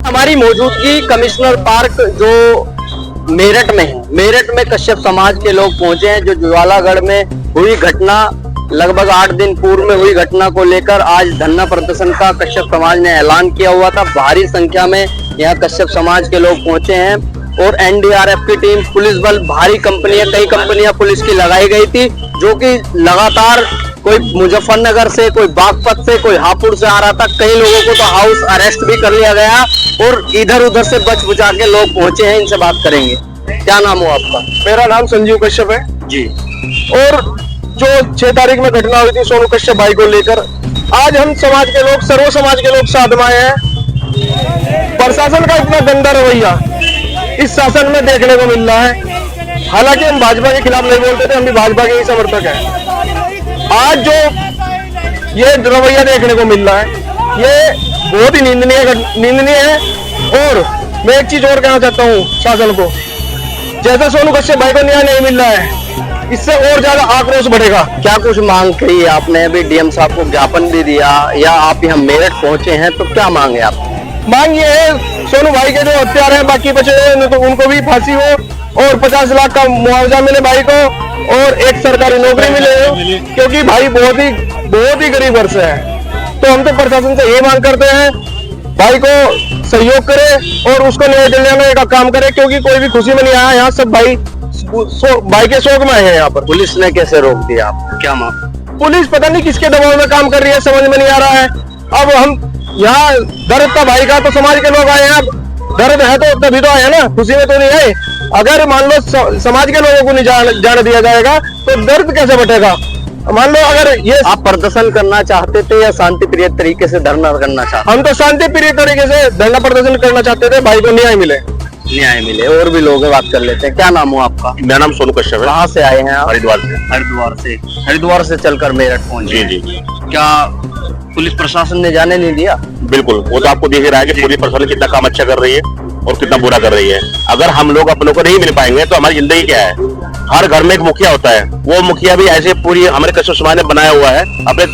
हमारी मौजूदगी commissioner park जो मेरठ में है। मेरठ में कश्यप समाज के लोग पहुंचे हैं। जो ज्वालागढ़ में हुई घटना, लगभग 8 दिन पूर्व में हुई घटना को लेकर आज धरना प्रदर्शन का कश्यप समाज ने ऐलान किया हुआ था। भारी संख्या में यहाँ कश्यप समाज के लोग पहुंचे हैं और एनडीआरएफ की टीम, पुलिस बल, भारी कंपनियां, कई कंपनियां पुलिस की लगाई गई थी, जो कि लगातार कोई मुजफ्फरनगर से, कोई बागपत से, कोई हापुड़ से आ रहा था। कई लोगों को तो हाउस अरेस्ट भी कर लिया गया और इधर उधर से बच बुचा के लोग पहुंचे हैं। इनसे बात करेंगे। क्या नाम हो आपका? मेरा नाम संजीव कश्यप है जी। और जो 6 तारीख में घटना हुई थी सोनू कश्यप भाई को लेकर, आज हम समाज के लोग, सर्व समाज के लोग साथ में आए हैं। प्रशासन का इतना गंदा रवैया इस शासन में देखने को मिल रहा है। हालांकि हम भाजपा के खिलाफ नहीं बोलते थे, हम भी भाजपा के ही समर्थक हैं। आज जो ये रवैया देखने को मिल रहा है, ये बहुत ही निंदनीय है। और मैं एक चीज और कहना चाहता हूँ शासन को, जैसे सोनू कश्यप भाई को न्याय नहीं मिल रहा है, इससे और ज्यादा आक्रोश बढ़ेगा। क्या कुछ मांग करी आपने? अभी डीएम साहब को ज्ञापन भी दिया या आप यहाँ मेरठ पहुंचे हैं, तो क्या मांग है आप? मांग ये है, सोनू भाई के जो हत्यारे हैं, बाकी बचे हैं, तो उनको भी फांसी हो और 50 लाख का मुआवजा मिले भाई को और एक सरकारी नौकरी मिले, क्योंकि भाई बहुत ही गरीब घर से है। तो हम तो प्रशासन से ये मांग करते हैं, भाई को सहयोग करे और उसको न्याय दिलाने का काम करे, क्योंकि कोई भी खुशी में नहीं आया। यहाँ सब भाई के शोक में है। यहाँ पर पुलिस ने कैसे रोक दिया आपको? क्या मांग? पुलिस पता नहीं किसके दबाव में काम कर रही है, समझ में नहीं आ रहा है। अब हम यहाँ दर्द था भाई का, तो समाज के लोग आए हैं। दर्द है तो तभी तो आए हैं ना, खुशी में तो नहीं आए। अगर मान लो समाज के लोगों को नहीं जाने दिया जाएगा तो दर्द कैसे बटेगा? मान लो अगर ये आप प्रदर्शन करना चाहते थे या शांति प्रिय तरीके से धरना करना चाहते? हम तो शांति प्रिय तरीके से धरना प्रदर्शन करना चाहते थे, भाई को न्याय मिले। न्याय मिले। और भी लोग बात कर लेते हैं। क्या नाम हो आपका? मेरा नाम सोनू कश्यप है। कहाँ से आए हैं आप? हरिद्वार से। हरिद्वार से चलकर मेरठ पहुंचे। जी। क्या पुलिस प्रशासन ने जाने नहीं दिया? बिल्कुल, वो तो आपको देख ही रहा है कि पुलिस प्रशासन कितना काम अच्छा कर रही है और कितना बुरा कर रही है। अगर हम लोग अपनों को नहीं मिल पाएंगे तो हमारी जिंदगी क्या है? हर घर में एक मुखिया होता है, वो मुखिया भी ऐसे पूरी हमारे कश्यप समाज ने बनाया हुआ है अपने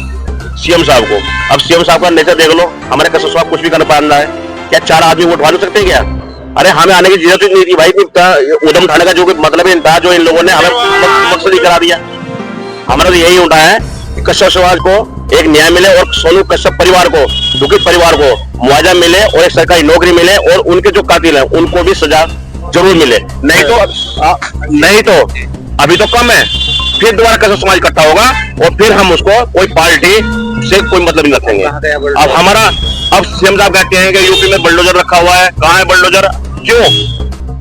सीएम साहब को। अब सीएम साहब का नेचर देख लो, हमारे कश्यप समाज कुछ भी कर पा रहा है क्या? 4 आदमी वोट डाल सकते हैं क्या? अरे हमें आने की जरूरत नहीं थी भाई। उधम उठाने का जो मतलब था, जो इन लोगों ने हमें मकसद ही करा दिया। हमारा तो यही होता है कि कश्यप समाज को एक न्याय मिले और सोनू कश्यप परिवार को, दुखित परिवार को मुआवजा मिले और एक सरकारी नौकरी मिले और उनके जो कातिल हैं उनको भी सजा जरूर मिले। नहीं तो अभी तो कम है, फिर दोबारा कश्यप समाज इकट्ठा होगा और फिर हम उसको कोई पार्टी से कोई मतलब नहीं रखेंगे। अब हमारा सीएम साहब कहते हैं कि यूपी में बुलडोजर रखा हुआ है। कहाँ है बुलडोजर? क्यों?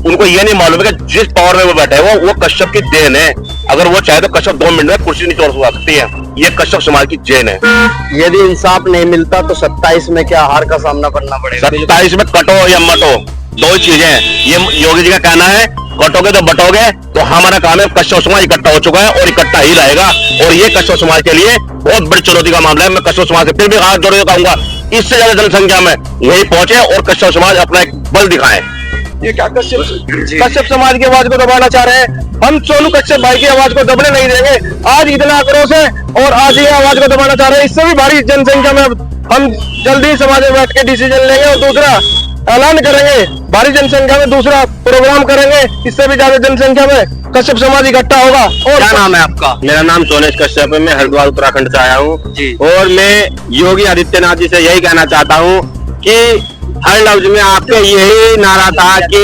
उनको ये नहीं मालूम है कि जिस पावर में वो बैठे हैं वो कश्यप की देन है। अगर वो चाहे तो कश्यप 2 मिनट में कुर्सी नहीं छोड़ सकती है। ये कश्यप समाज की देन है। यदि इंसाफ नहीं मिलता तो 27 में क्या हार का सामना करना पड़ेगा? 27 में कटो या मटो, 2 चीजें हैं। ये योगी जी का कहना है, कटोगे तो बटोगे। तो हमारा काम है, कश्यप समाज इकट्ठा हो चुका है और इकट्ठा ही रहेगा। और ये कश्यप समाज के लिए बहुत बड़ी चुनौती का मामला है। मैं कश्यप समाज से फिर भी हाथ जोड़े कहूंगा, इससे ज्यादा जनसंख्या में यही पहुंचे और कश्यप समाज अपना एक बल दिखाए। ये क्या कश्यप समाज की आवाज को दबाना चाह रहे हैं? हम सोनू कश्यप भाई की आवाज को दबने नहीं देंगे। आज इतना आक्रोश है और आज ये आवाज को दबाना चाह रहे हैं। इससे भी भारी जनसंख्या में हम जल्दी समाज में बैठ के डिसीजन लेंगे और दूसरा ऐलान करेंगे, भारी जनसंख्या में दूसरा प्रोग्राम करेंगे। इससे भी ज्यादा जनसंख्या में कश्यप समाज इकट्ठा होगा। और क्या नाम है आपका? मेरा नाम सोनेश कश्यप है। मैं हरिद्वार उत्तराखंड से आया हूँ और मैं योगी आदित्यनाथ जी से यही कहना चाहता हूँ कि हर लफ्ज में आपके यही नारा था कि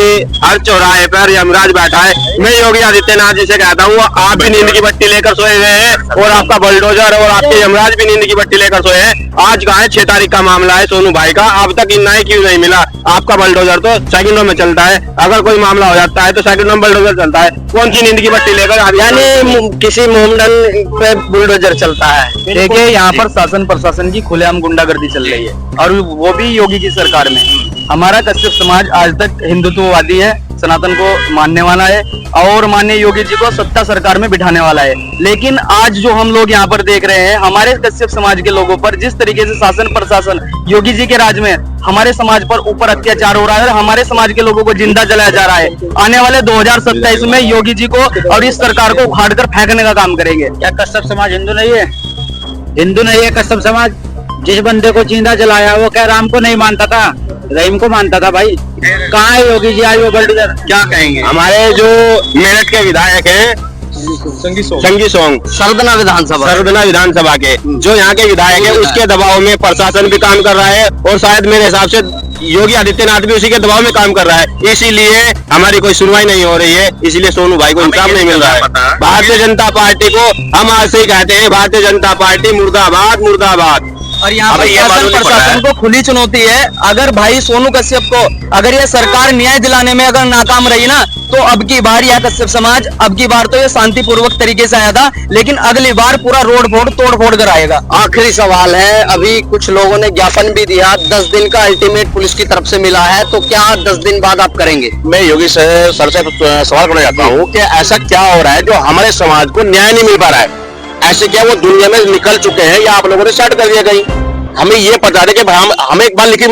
हर चौराहे पर यमराज बैठा है। मैं योगी आदित्यनाथ जी से कहता हूँ, आप भी नींद की बत्ती लेकर सोए हुए हैं और आपका बुलडोजर और आपके यमराज भी नींद की बत्ती लेकर सोए हैं। आज कहाँ है? 6 तारीख का मामला है सोनू भाई का, अब तक न्याय क्यों नहीं मिला? आपका बुलडोजर तो सेकंडों में चलता है। अगर कोई मामला हो जाता है तो सेकंडों में बुलडोजर चलता है। कौन सी नींद की बत्ती लेकर? यानी किसी मोमडन पे बुलडोजर चलता है। देखिए, यहाँ पर शासन प्रशासन की खुलेआम गुंडागर्दी चल रही है और वो भी योगी की सरकार में। हमारा कश्यप समाज आज तक हिंदुत्ववादी है, सनातन को मानने वाला है और माननीय योगी जी को सत्ता सरकार में बिठाने वाला है। लेकिन आज जो हम लोग यहाँ पर देख रहे हैं, हमारे कश्यप समाज के लोगों पर जिस तरीके से शासन प्रशासन योगी जी के राज में हमारे समाज पर ऊपर अत्याचार हो रहा है और हमारे समाज के लोगों को जिंदा जलाया जा रहा है। आने वाले 2027 में योगी जी को और इस सरकार को उखाड़ कर फेंकने का काम करेंगे। क्या कश्यप समाज हिंदू नहीं है? हिंदू नहीं है कश्यप समाज। जिस बंदे को जिंदा जलाया वो क्या राम को नहीं मानता था? रहीम को मानता था भाई। कहाँ है योगी जी? आज वो बल्टीधर क्या कहेंगे? हमारे जो मेरठ के विधायक हैं संगी सोंग सरदना विधानसभा सरदना विधानसभा के जो यहाँ के विधायक है, उसके दबाव में प्रशासन भी काम कर रहा है और शायद मेरे हिसाब से योगी आदित्यनाथ भी उसी के दबाव में काम कर रहा है। इसीलिए हमारी कोई सुनवाई नहीं हो रही है, इसीलिए सोनू भाई को इंसाफ नहीं मिल रहा है। भारतीय जनता पार्टी को हम आज से ही कहते हैं, भारतीय जनता पार्टी मुर्दाबाद मुर्दाबाद। और यहाँ हमें पर ये मालूम नहीं पड़ रहा है। प्रशासन को खुली चुनौती है। अगर भाई सोनू कश्यप को अगर ये सरकार न्याय दिलाने में अगर नाकाम रही ना, तो अब की बार यह कश्यप समाज अब की बार तो ये शांतिपूर्वक तरीके से आया था, लेकिन अगली बार पूरा तोड़ फोड़ कर आएगा। आखिरी सवाल है, अभी कुछ लोगों ने ज्ञापन भी दिया, 10 दिन का अल्टीमेट पुलिस की तरफ से मिला है, तो क्या 10 दिन बाद आप करेंगे? मैं योगी सर से सवाल करना चाहता हूँ कि ऐसा क्या हो रहा है जो हमारे समाज को न्याय नहीं मिल पा रहा है? ऐसे क्या वो दुनिया में निकल चुके हैं या आप लोगों ने स्टार्ट कर दिया कहीं? हमें ये पता है कि हमें एक बार लिखित